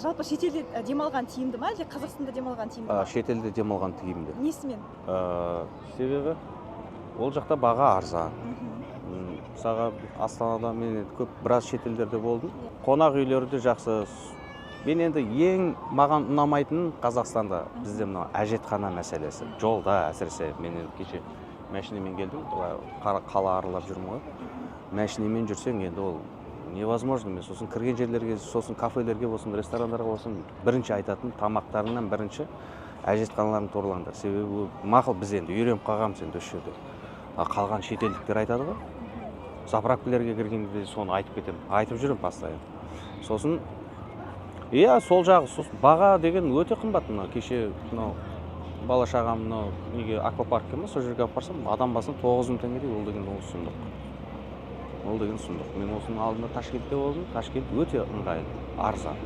Жалпы шетелде демалған тиімді ма, әлде Қазақстанда демалған тиімді ма? Шетелде демалған тиімді. Несімен? Себебі ол жақта баға арзан. Мгм. Мысалға Астанада мен көп біраз шетелдерде болдым. Қонақ үйлері де жақсы. Мен енді ең маған ұнамайтын Қазақстанда бізде мына әжетхана мәселесі. Жолда әсіресе мен енді кеше машинамен келдім, қала аралап жүрмін ғой. Машинамен жүрсең енді ол невозможно. Мен сосын кірген жерлерге, сосын кафелерге болсын, ресторандарға болсын, бірінші айтатын тамақтарынан бірінші әжетханаларын торлаңдар. Себебі мақұл біз енді үйреніп қалғанбыз енді осы жерде. Қалған шетелдіктер айтады ғой. Заправкілерге кіргенде соны айтып кетемін. Айтып жүремін постоянно. Сосын сол жағы, баға деген өте қымбат. Кеше бала шағам неге аквапаркке ма, сол жерге алып барсам, адам басына 9.000 теңгедей, ол деген сұмдық. Ол деген сұмдық. Мен осының алдында Ташкентте болдым. Ташкент өте ыңғайлы, арзан.